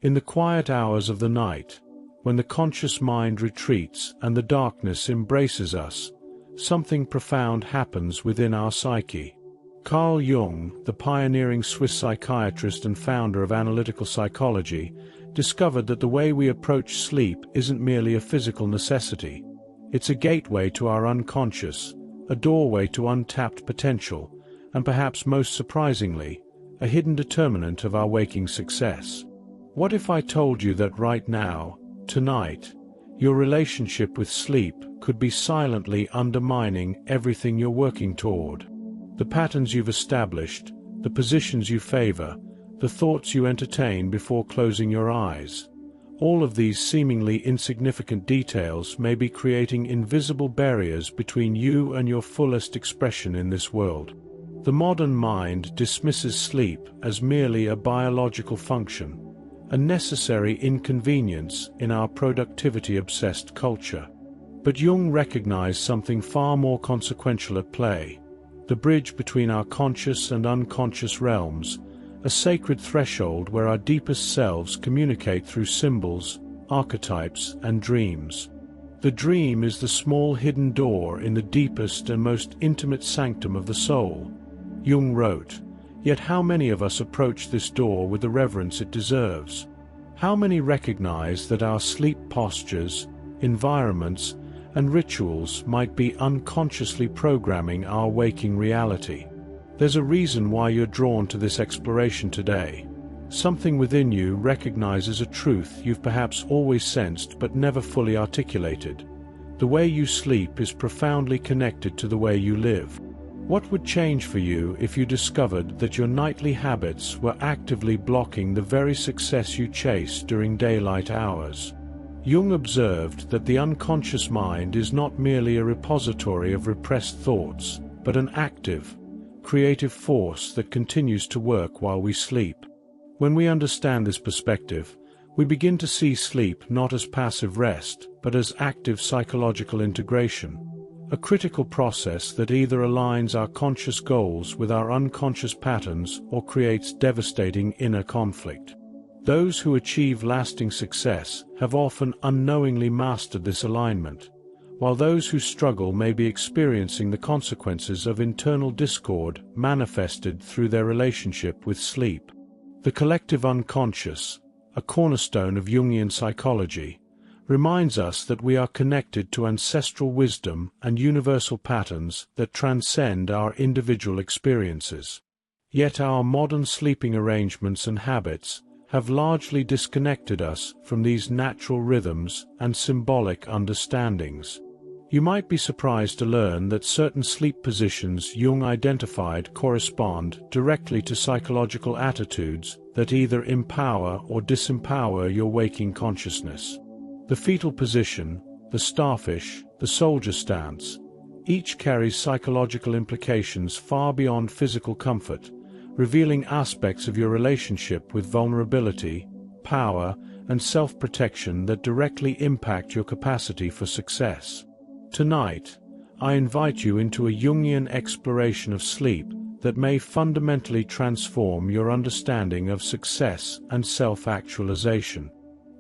In the quiet hours of the night, when the conscious mind retreats and the darkness embraces us, something profound happens within our psyche. Carl Jung, the pioneering Swiss psychiatrist and founder of analytical psychology, discovered that the way we approach sleep isn't merely a physical necessity. It's a gateway to our unconscious, a doorway to untapped potential, and perhaps most surprisingly, a hidden determinant of our waking success. What if I told you that right now, tonight, your relationship with sleep could be silently undermining everything you're working toward? The patterns you've established, the positions you favor, the thoughts you entertain before closing your eyes. All of these seemingly insignificant details may be creating invisible barriers between you and your fullest expression in this world. The modern mind dismisses sleep as merely a biological function, a necessary inconvenience in our productivity-obsessed culture. But Jung recognized something far more consequential at play: the bridge between our conscious and unconscious realms, a sacred threshold where our deepest selves communicate through symbols, archetypes, and dreams. The dream is the small hidden door in the deepest and most intimate sanctum of the soul, Jung wrote. Yet how many of us approach this door with the reverence it deserves? How many recognize that our sleep postures, environments, and rituals might be unconsciously programming our waking reality? There's a reason why you're drawn to this exploration today. Something within you recognizes a truth you've perhaps always sensed but never fully articulated. The way you sleep is profoundly connected to the way you live. What would change for you if you discovered that your nightly habits were actively blocking the very success you chase during daylight hours? Jung observed that the unconscious mind is not merely a repository of repressed thoughts, but an active, creative force that continues to work while we sleep. When we understand this perspective, we begin to see sleep not as passive rest, but as active psychological integration, a critical process that either aligns our conscious goals with our unconscious patterns or creates devastating inner conflict. Those who achieve lasting success have often unknowingly mastered this alignment, while those who struggle may be experiencing the consequences of internal discord manifested through their relationship with sleep. The collective unconscious, a cornerstone of Jungian psychology, reminds us that we are connected to ancestral wisdom and universal patterns that transcend our individual experiences. Yet our modern sleeping arrangements and habits have largely disconnected us from these natural rhythms and symbolic understandings. You might be surprised to learn that certain sleep positions Jung identified correspond directly to psychological attitudes that either empower or disempower your waking consciousness. The fetal position, the starfish, the soldier stance, each carries psychological implications far beyond physical comfort, revealing aspects of your relationship with vulnerability, power, and self-protection that directly impact your capacity for success. Tonight, I invite you into a Jungian exploration of sleep that may fundamentally transform your understanding of success and self-actualization.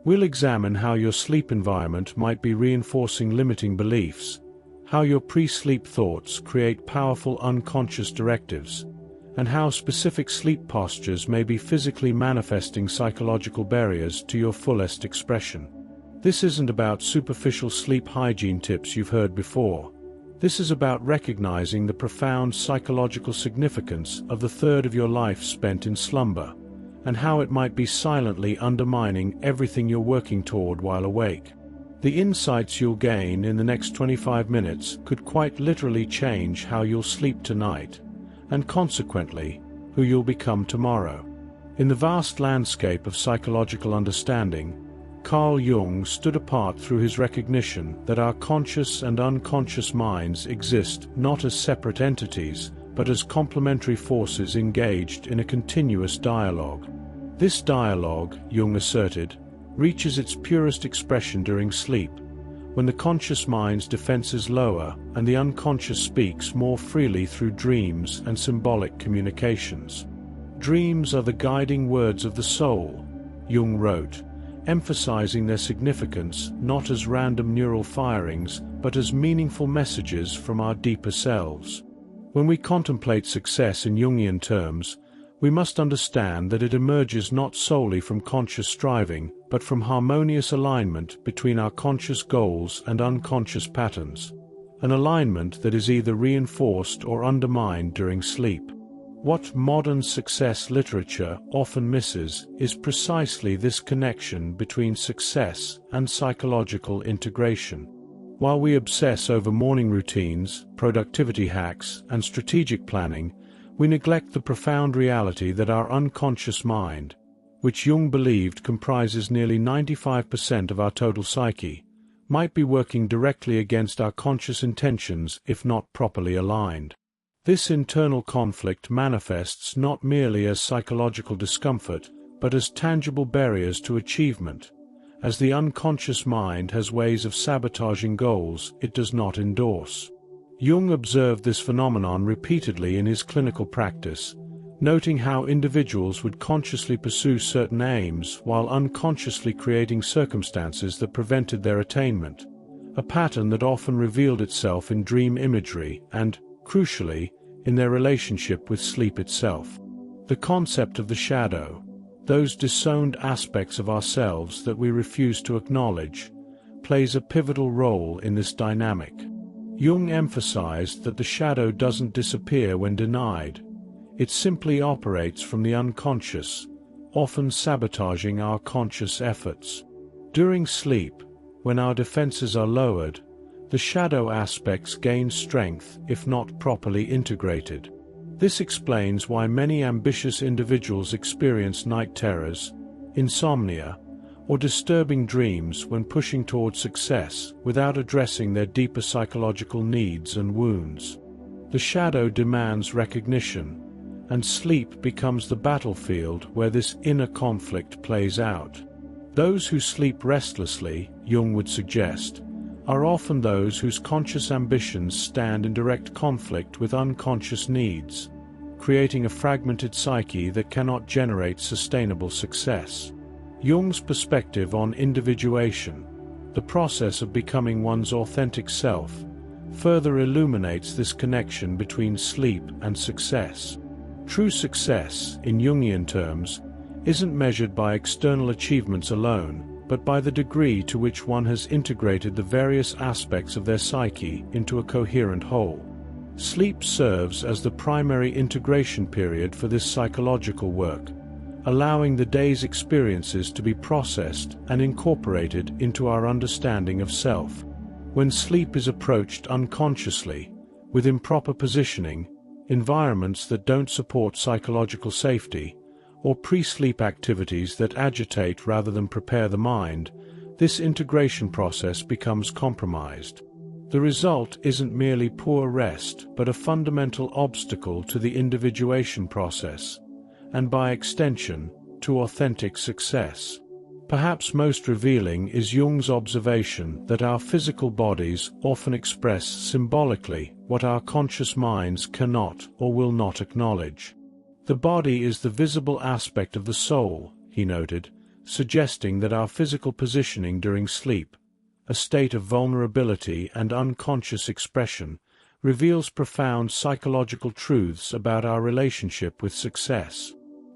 We'll examine how your sleep environment might be reinforcing limiting beliefs, how your pre-sleep thoughts create powerful unconscious directives, and how specific sleep postures may be physically manifesting psychological barriers to your fullest expression. This isn't about superficial sleep hygiene tips you've heard before. This is about recognizing the profound psychological significance of the third of your life spent in slumber, and how it might be silently undermining everything you're working toward while awake. The insights you'll gain in the next 25 minutes could quite literally change how you'll sleep tonight, and consequently, who you'll become tomorrow. In the vast landscape of psychological understanding, Carl Jung stood apart through his recognition that our conscious and unconscious minds exist not as separate entities, but as complementary forces engaged in a continuous dialogue. This dialogue, Jung asserted, reaches its purest expression during sleep, when the conscious mind's defenses lower and the unconscious speaks more freely through dreams and symbolic communications. Dreams are the guiding words of the soul, Jung wrote, emphasizing their significance not as random neural firings, but as meaningful messages from our deeper selves. When we contemplate success in Jungian terms, we must understand that it emerges not solely from conscious striving, but from harmonious alignment between our conscious goals and unconscious patterns, an alignment that is either reinforced or undermined during sleep. What modern success literature often misses is precisely this connection between success and psychological integration. While we obsess over morning routines, productivity hacks, and strategic planning, we neglect the profound reality that our unconscious mind, which Jung believed comprises nearly 95% of our total psyche, might be working directly against our conscious intentions if not properly aligned. This internal conflict manifests not merely as psychological discomfort, but as tangible barriers to achievement, as the unconscious mind has ways of sabotaging goals it does not endorse. Jung observed this phenomenon repeatedly in his clinical practice, noting how individuals would consciously pursue certain aims while unconsciously creating circumstances that prevented their attainment, a pattern that often revealed itself in dream imagery and, crucially, in their relationship with sleep itself. The concept of the shadow, those disowned aspects of ourselves that we refuse to acknowledge, plays a pivotal role in this dynamic. Jung emphasized that the shadow doesn't disappear when denied. It simply operates from the unconscious, often sabotaging our conscious efforts. During sleep, when our defenses are lowered, the shadow aspects gain strength if not properly integrated. This explains why many ambitious individuals experience night terrors, insomnia, or disturbing dreams when pushing toward success without addressing their deeper psychological needs and wounds. The shadow demands recognition, and sleep becomes the battlefield where this inner conflict plays out. Those who sleep restlessly, Jung would suggest, are often those whose conscious ambitions stand in direct conflict with unconscious needs, creating a fragmented psyche that cannot generate sustainable success. Jung's perspective on individuation, the process of becoming one's authentic self, further illuminates this connection between sleep and success. True success, in Jungian terms, isn't measured by external achievements alone, but by the degree to which one has integrated the various aspects of their psyche into a coherent whole. Sleep serves as the primary integration period for this psychological work, allowing the day's experiences to be processed and incorporated into our understanding of self. When sleep is approached unconsciously, with improper positioning, environments that don't support psychological safety, or pre-sleep activities that agitate rather than prepare the mind, this integration process becomes compromised. The result isn't merely poor rest, but a fundamental obstacle to the individuation process, and by extension, to authentic success. Perhaps most revealing is Jung's observation that our physical bodies often express symbolically what our conscious minds cannot or will not acknowledge. The body is the visible aspect of the soul, he noted, suggesting that our physical positioning during sleep, a state of vulnerability and unconscious expression, reveals profound psychological truths about our relationship with success.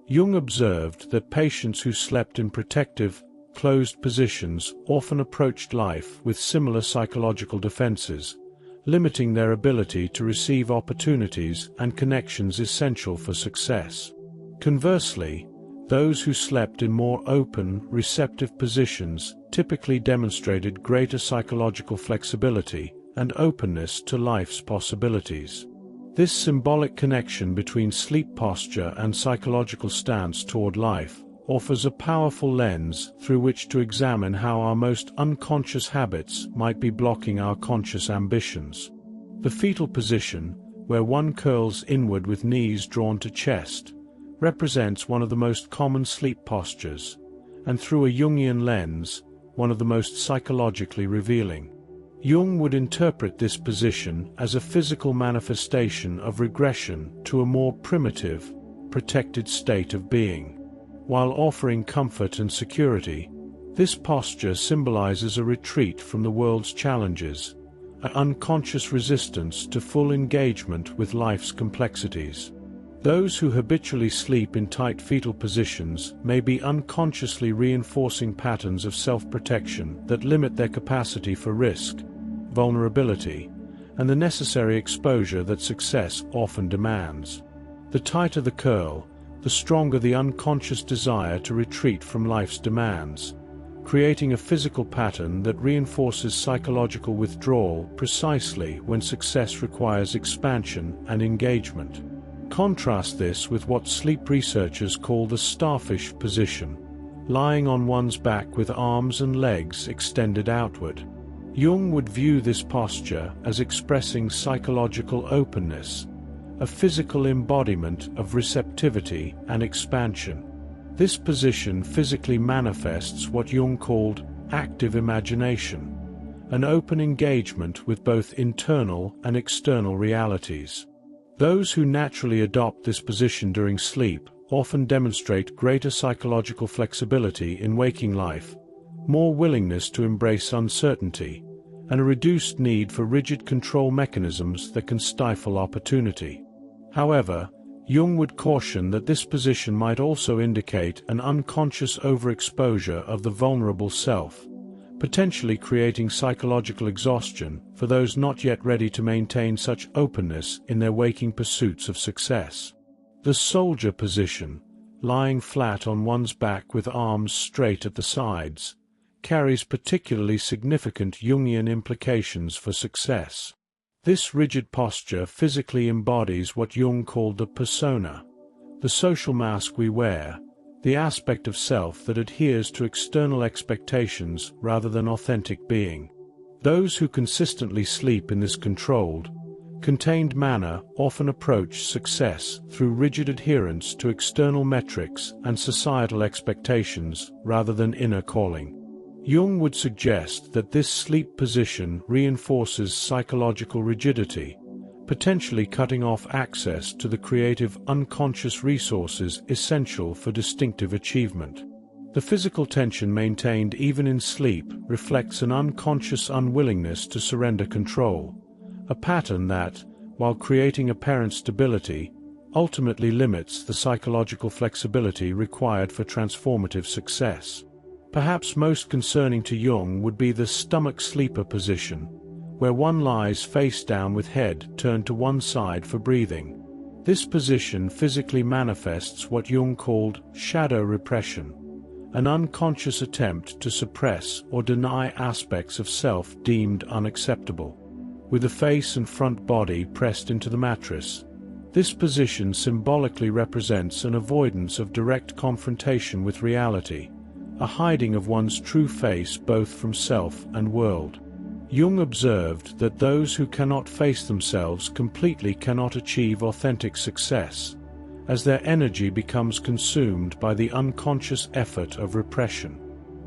Jung observed that patients who slept in protective, closed positions often approached life with similar psychological defenses, limiting their ability to receive opportunities and connections essential for success. Conversely, those who slept in more open, receptive positions typically demonstrated greater psychological flexibility and openness to life's possibilities. This symbolic connection between sleep posture and psychological stance toward life offers a powerful lens through which to examine how our most unconscious habits might be blocking our conscious ambitions. The fetal position, where one curls inward with knees drawn to chest, represents one of the most common sleep postures, and through a Jungian lens, one of the most psychologically revealing. Jung would interpret this position as a physical manifestation of regression to a more primitive, protected state of being. While offering comfort and security, this posture symbolizes a retreat from the world's challenges, an unconscious resistance to full engagement with life's complexities. Those who habitually sleep in tight fetal positions may be unconsciously reinforcing patterns of self-protection that limit their capacity for risk, vulnerability, and the necessary exposure that success often demands. The tighter the curl, the stronger the unconscious desire to retreat from life's demands, creating a physical pattern that reinforces psychological withdrawal precisely when success requires expansion and engagement. Contrast this with what sleep researchers call the starfish position, lying on one's back with arms and legs extended outward. Jung would view this posture as expressing psychological openness, a physical embodiment of receptivity and expansion. This position physically manifests what Jung called active imagination, an open engagement with both internal and external realities. Those who naturally adopt this position during sleep often demonstrate greater psychological flexibility in waking life, more willingness to embrace uncertainty, and a reduced need for rigid control mechanisms that can stifle opportunity. However, Jung would caution that this position might also indicate an unconscious overexposure of the vulnerable self, potentially creating psychological exhaustion for those not yet ready to maintain such openness in their waking pursuits of success. The soldier position, lying flat on one's back with arms straight at the sides, carries particularly significant Jungian implications for success. This rigid posture physically embodies what Jung called the persona, the social mask we wear, the aspect of self that adheres to external expectations rather than authentic being. Those who consistently sleep in this controlled, contained manner often approach success through rigid adherence to external metrics and societal expectations rather than inner calling. Jung would suggest that this sleep position reinforces psychological rigidity, potentially cutting off access to the creative unconscious resources essential for distinctive achievement. The physical tension maintained even in sleep reflects an unconscious unwillingness to surrender control, a pattern that, while creating apparent stability, ultimately limits the psychological flexibility required for transformative success. Perhaps most concerning to Jung would be the stomach sleeper position, where one lies face down with head turned to one side for breathing. This position physically manifests what Jung called shadow repression, an unconscious attempt to suppress or deny aspects of self deemed unacceptable. With the face and front body pressed into the mattress, this position symbolically represents an avoidance of direct confrontation with reality, a hiding of one's true face both from self and world. Jung observed that those who cannot face themselves completely cannot achieve authentic success, as their energy becomes consumed by the unconscious effort of repression.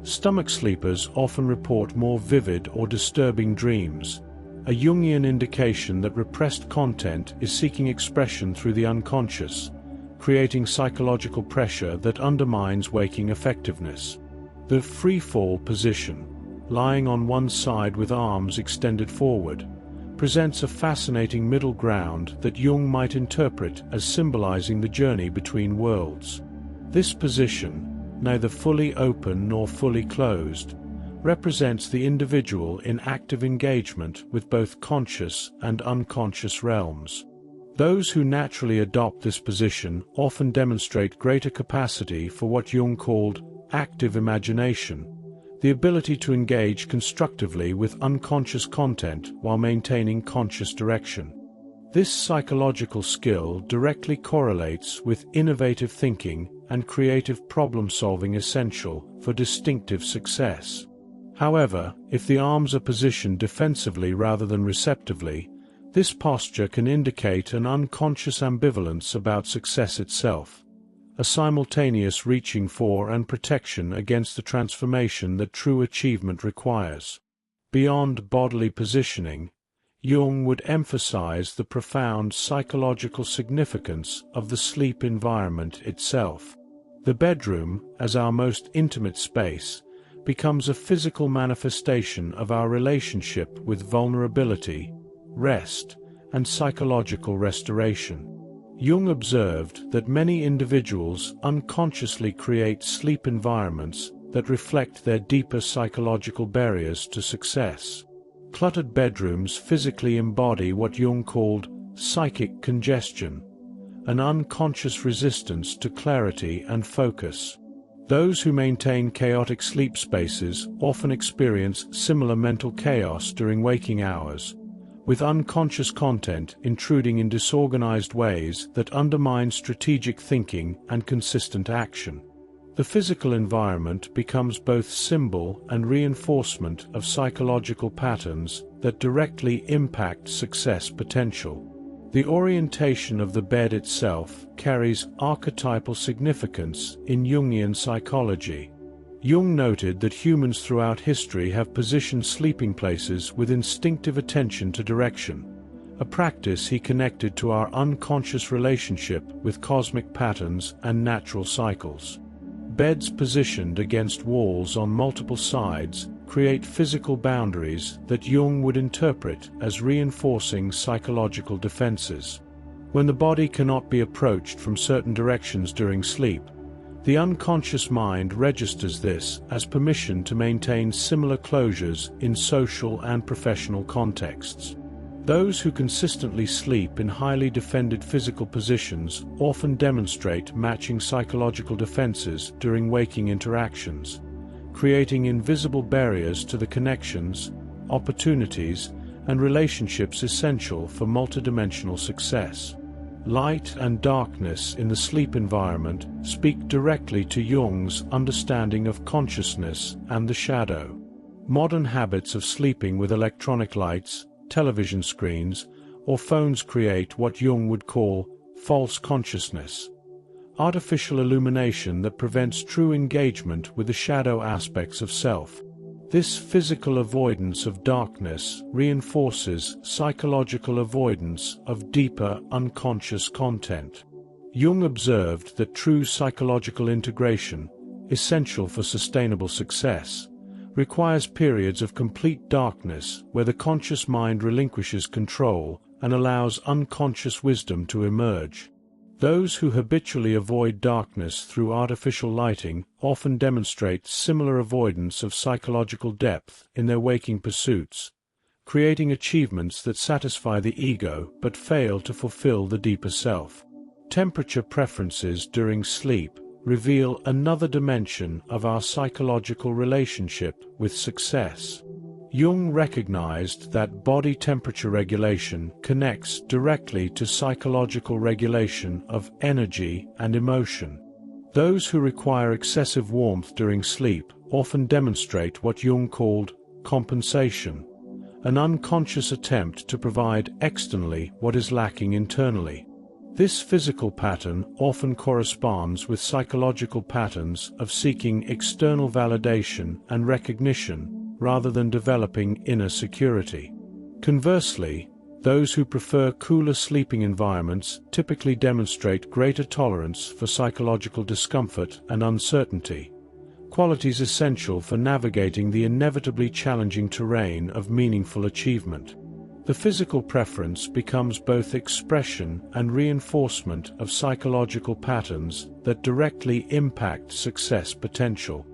Stomach sleepers often report more vivid or disturbing dreams, a Jungian indication that repressed content is seeking expression through the unconscious, creating psychological pressure that undermines waking effectiveness. The free-fall position, lying on one side with arms extended forward, presents a fascinating middle ground that Jung might interpret as symbolizing the journey between worlds. This position, neither fully open nor fully closed, represents the individual in active engagement with both conscious and unconscious realms. Those who naturally adopt this position often demonstrate greater capacity for what Jung called active imagination, the ability to engage constructively with unconscious content while maintaining conscious direction. This psychological skill directly correlates with innovative thinking and creative problem-solving essential for distinctive success. However, if the arms are positioned defensively rather than receptively, this posture can indicate an unconscious ambivalence about success itself, a simultaneous reaching for and protection against the transformation that true achievement requires. Beyond bodily positioning, Jung would emphasize the profound psychological significance of the sleep environment itself. The bedroom, as our most intimate space, becomes a physical manifestation of our relationship with vulnerability, rest, and psychological restoration. Jung observed that many individuals unconsciously create sleep environments that reflect their deeper psychological barriers to success. Cluttered bedrooms physically embody what Jung called psychic congestion, an unconscious resistance to clarity and focus. Those who maintain chaotic sleep spaces often experience similar mental chaos during waking hours, with unconscious content intruding in disorganized ways that undermine strategic thinking and consistent action. The physical environment becomes both symbol and reinforcement of psychological patterns that directly impact success potential. The orientation of the bed itself carries archetypal significance in Jungian psychology. Jung noted that humans throughout history have positioned sleeping places with instinctive attention to direction, a practice he connected to our unconscious relationship with cosmic patterns and natural cycles. Beds positioned against walls on multiple sides create physical boundaries that Jung would interpret as reinforcing psychological defenses. When the body cannot be approached from certain directions during sleep, the unconscious mind registers this as permission to maintain similar closures in social and professional contexts. Those who consistently sleep in highly defended physical positions often demonstrate matching psychological defenses during waking interactions, creating invisible barriers to the connections, opportunities, and relationships essential for multidimensional success. Light and darkness in the sleep environment speak directly to Jung's understanding of consciousness and the shadow. Modern habits of sleeping with electronic lights, television screens, or phones create what Jung would call false consciousness, artificial illumination that prevents true engagement with the shadow aspects of self. This physical avoidance of darkness reinforces psychological avoidance of deeper unconscious content. Jung observed that true psychological integration, essential for sustainable success, requires periods of complete darkness where the conscious mind relinquishes control and allows unconscious wisdom to emerge. Those who habitually avoid darkness through artificial lighting often demonstrate similar avoidance of psychological depth in their waking pursuits, creating achievements that satisfy the ego but fail to fulfill the deeper self. Temperature preferences during sleep reveal another dimension of our psychological relationship with success. Jung recognized that body temperature regulation connects directly to psychological regulation of energy and emotion. Those who require excessive warmth during sleep often demonstrate what Jung called compensation, an unconscious attempt to provide externally what is lacking internally. This physical pattern often corresponds with psychological patterns of seeking external validation and recognition rather than developing inner security. Conversely, those who prefer cooler sleeping environments typically demonstrate greater tolerance for psychological discomfort and uncertainty, qualities essential for navigating the inevitably challenging terrain of meaningful achievement. The physical preference becomes both expression and reinforcement of psychological patterns that directly impact success potential.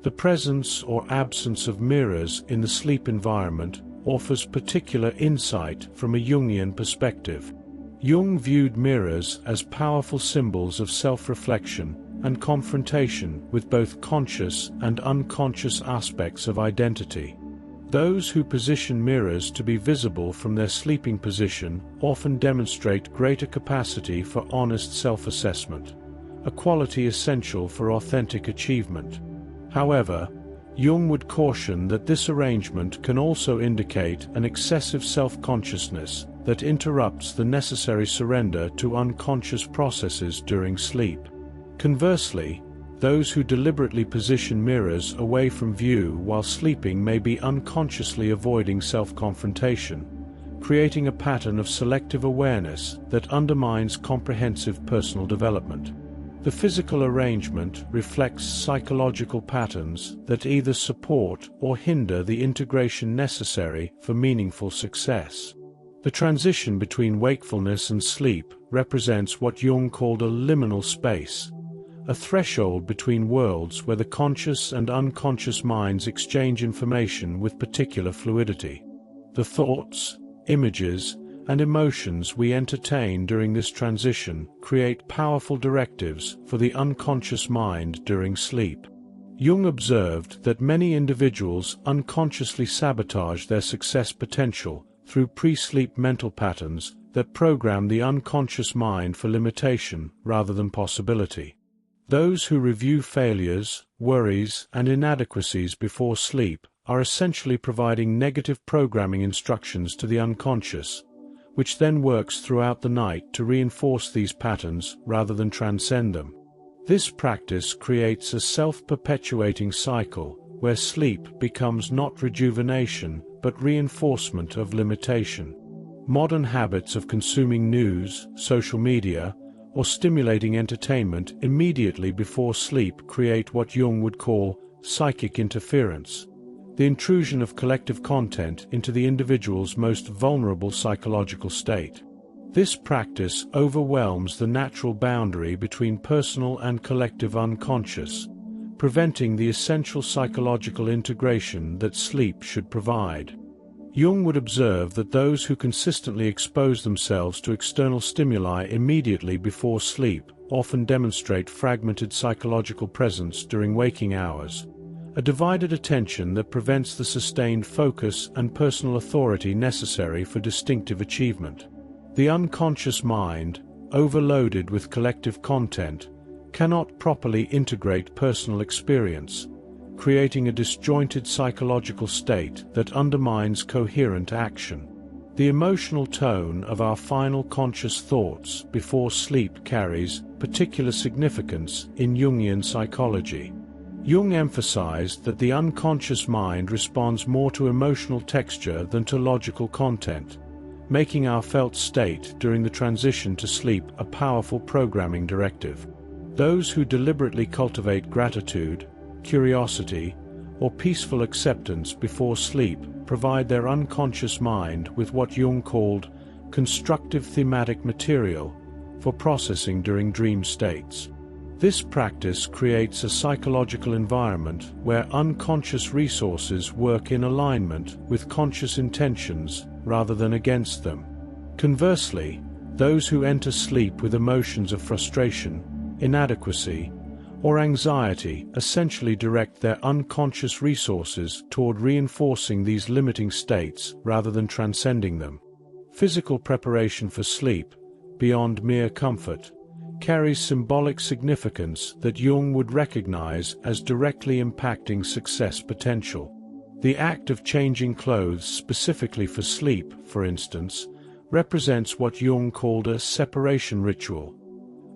The presence or absence of mirrors in the sleep environment offers particular insight from a Jungian perspective. Jung viewed mirrors as powerful symbols of self-reflection and confrontation with both conscious and unconscious aspects of identity. Those who position mirrors to be visible from their sleeping position often demonstrate greater capacity for honest self-assessment, a quality essential for authentic achievement. However, Jung would caution that this arrangement can also indicate an excessive self-consciousness that interrupts the necessary surrender to unconscious processes during sleep. Conversely, those who deliberately position mirrors away from view while sleeping may be unconsciously avoiding self-confrontation, creating a pattern of selective awareness that undermines comprehensive personal development. The physical arrangement reflects psychological patterns that either support or hinder the integration necessary for meaningful success. The transition between wakefulness and sleep represents what Jung called a liminal space, a threshold between worlds where the conscious and unconscious minds exchange information with particular fluidity. The thoughts, images, and emotions we entertain during this transition create powerful directives for the unconscious mind during sleep. Jung observed that many individuals unconsciously sabotage their success potential through pre-sleep mental patterns that program the unconscious mind for limitation rather than possibility. Those who review failures, worries, and inadequacies before sleep are essentially providing negative programming instructions to the unconscious, which then works throughout the night to reinforce these patterns rather than transcend them. This practice creates a self-perpetuating cycle where sleep becomes not rejuvenation but reinforcement of limitation. Modern habits of consuming news, social media, or stimulating entertainment immediately before sleep create what Jung would call psychic interference, the intrusion of collective content into the individual's most vulnerable psychological state. This practice overwhelms the natural boundary between personal and collective unconscious, preventing the essential psychological integration that sleep should provide. Jung would observe that those who consistently expose themselves to external stimuli immediately before sleep often demonstrate fragmented psychological presence during waking hours, a divided attention that prevents the sustained focus and personal authority necessary for distinctive achievement. The unconscious mind, overloaded with collective content, cannot properly integrate personal experience, creating a disjointed psychological state that undermines coherent action. The emotional tone of our final conscious thoughts before sleep carries particular significance in Jungian psychology. Jung emphasized that the unconscious mind responds more to emotional texture than to logical content, making our felt state during the transition to sleep a powerful programming directive. Those who deliberately cultivate gratitude, curiosity, or peaceful acceptance before sleep provide their unconscious mind with what Jung called constructive thematic material for processing during dream states. This practice creates a psychological environment where unconscious resources work in alignment with conscious intentions rather than against them. Conversely, those who enter sleep with emotions of frustration, inadequacy, or anxiety essentially direct their unconscious resources toward reinforcing these limiting states rather than transcending them. Physical preparation for sleep, beyond mere comfort, carries symbolic significance that Jung would recognize as directly impacting success potential. The act of changing clothes specifically for sleep, for instance, represents what Jung called a separation ritual,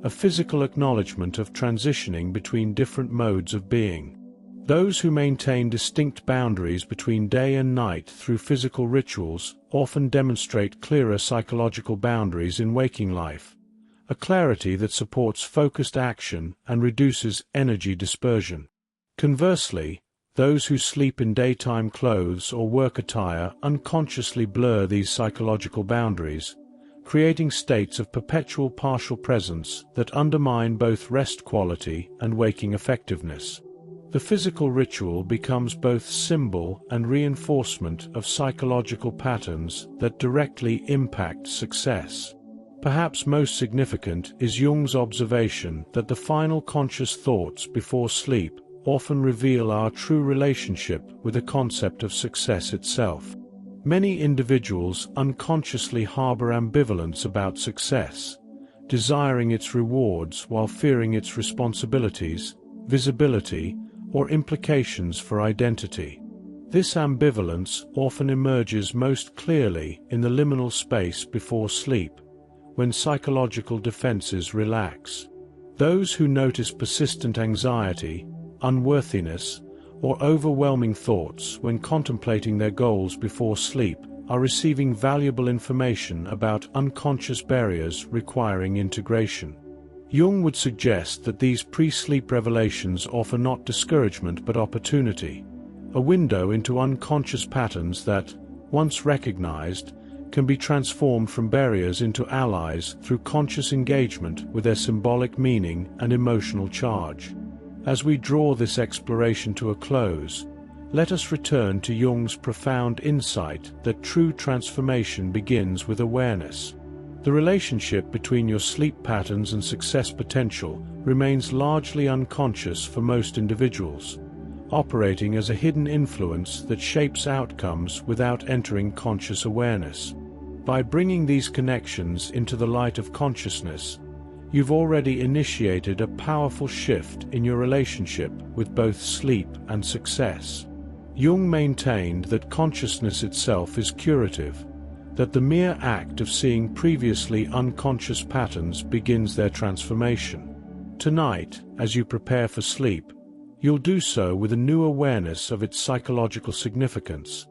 a physical acknowledgement of transitioning between different modes of being. Those who maintain distinct boundaries between day and night through physical rituals often demonstrate clearer psychological boundaries in waking life, a clarity that supports focused action and reduces energy dispersion. Conversely, those who sleep in daytime clothes or work attire unconsciously blur these psychological boundaries, creating states of perpetual partial presence that undermine both rest quality and waking effectiveness. The physical ritual becomes both symbol and reinforcement of psychological patterns that directly impact success. Perhaps most significant is Jung's observation that the final conscious thoughts before sleep often reveal our true relationship with the concept of success itself. Many individuals unconsciously harbor ambivalence about success, desiring its rewards while fearing its responsibilities, visibility, or implications for identity. This ambivalence often emerges most clearly in the liminal space before sleep, when psychological defenses relax. Those who notice persistent anxiety, unworthiness, or overwhelming thoughts when contemplating their goals before sleep are receiving valuable information about unconscious barriers requiring integration. Jung would suggest that these pre-sleep revelations offer not discouragement but opportunity, a window into unconscious patterns that, once recognized, can be transformed from barriers into allies through conscious engagement with their symbolic meaning and emotional charge. As we draw this exploration to a close, let us return to Jung's profound insight that true transformation begins with awareness. The relationship between your sleep patterns and success potential remains largely unconscious for most individuals, operating as a hidden influence that shapes outcomes without entering conscious awareness. By bringing these connections into the light of consciousness, you've already initiated a powerful shift in your relationship with both sleep and success. Jung maintained that consciousness itself is curative, that the mere act of seeing previously unconscious patterns begins their transformation. Tonight, as you prepare for sleep, you'll do so with a new awareness of its psychological significance,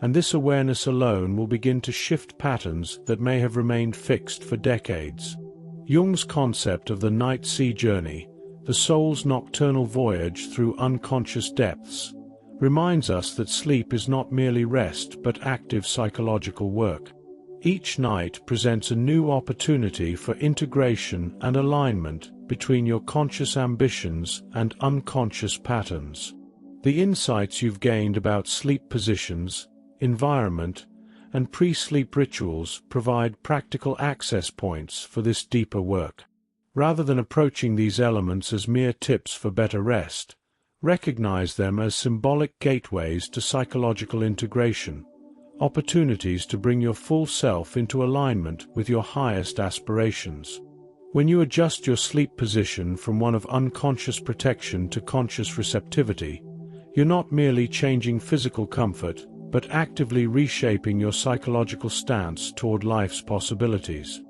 and this awareness alone will begin to shift patterns that may have remained fixed for decades. Jung's concept of the night sea journey, the soul's nocturnal voyage through unconscious depths, reminds us that sleep is not merely rest but active psychological work. Each night presents a new opportunity for integration and alignment between your conscious ambitions and unconscious patterns. The insights you've gained about sleep positions, environment, and pre-sleep rituals provide practical access points for this deeper work. Rather than approaching these elements as mere tips for better rest, recognize them as symbolic gateways to psychological integration, opportunities to bring your full self into alignment with your highest aspirations. When you adjust your sleep position from one of unconscious protection to conscious receptivity, you're not merely changing physical comfort, but actively reshaping your psychological stance toward life's possibilities.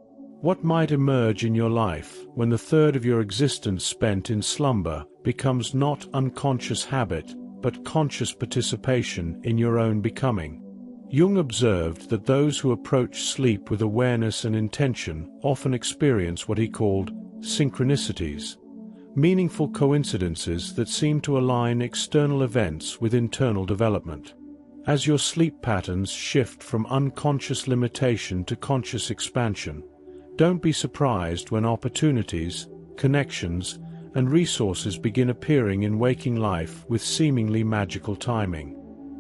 What might emerge in your life when the third of your existence spent in slumber becomes not unconscious habit, but conscious participation in your own becoming? Jung observed that those who approach sleep with awareness and intention often experience what he called synchronicities, meaningful coincidences that seem to align external events with internal development. As your sleep patterns shift from unconscious limitation to conscious expansion, don't be surprised when opportunities, connections, and resources begin appearing in waking life with seemingly magical timing.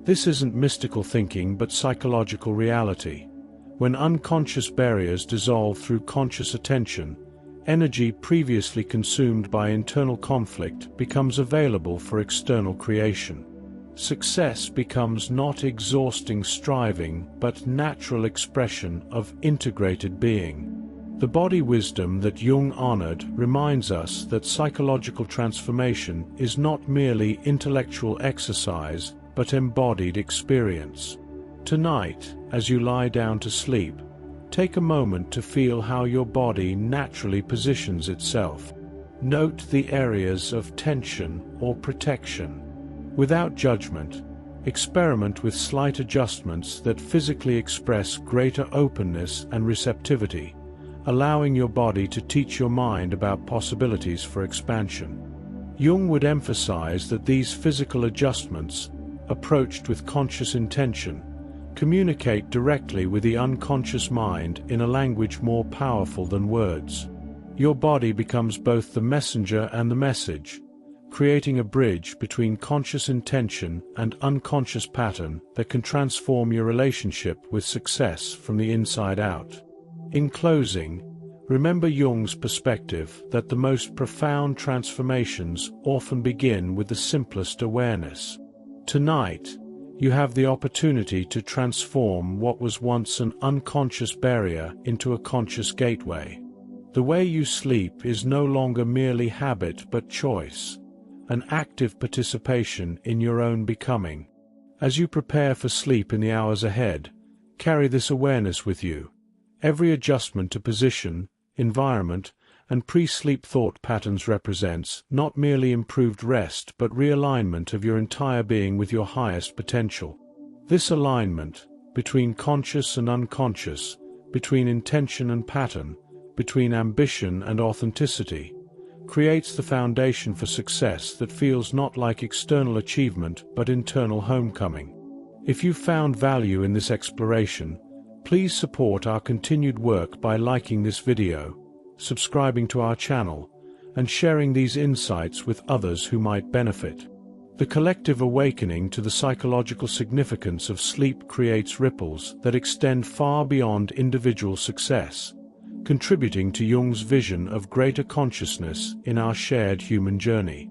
This isn't mystical thinking but psychological reality. When unconscious barriers dissolve through conscious attention, energy previously consumed by internal conflict becomes available for external creation. Success becomes not exhausting striving but natural expression of integrated being. The body wisdom that Jung honored reminds us that psychological transformation is not merely intellectual exercise but embodied experience. Tonight, as you lie down to sleep, take a moment to feel how your body naturally positions itself. Note the areas of tension or protection. Without judgment, experiment with slight adjustments that physically express greater openness and receptivity, allowing your body to teach your mind about possibilities for expansion. Jung would emphasize that these physical adjustments, approached with conscious intention, communicate directly with the unconscious mind in a language more powerful than words. Your body becomes both the messenger and the message, creating a bridge between conscious intention and unconscious pattern that can transform your relationship with success from the inside out. In closing, remember Jung's perspective that the most profound transformations often begin with the simplest awareness. Tonight, you have the opportunity to transform what was once an unconscious barrier into a conscious gateway. The way you sleep is no longer merely habit but choice, an active participation in your own becoming. As you prepare for sleep in the hours ahead, carry this awareness with you. Every adjustment to position, environment, and pre-sleep thought patterns represents not merely improved rest but realignment of your entire being with your highest potential. This alignment, between conscious and unconscious, between intention and pattern, between ambition and authenticity, creates the foundation for success that feels not like external achievement but internal homecoming. If you found value in this exploration, please support our continued work by liking this video, subscribing to our channel, and sharing these insights with others who might benefit. The collective awakening to the psychological significance of sleep creates ripples that extend far beyond individual success, contributing to Jung's vision of greater consciousness in our shared human journey.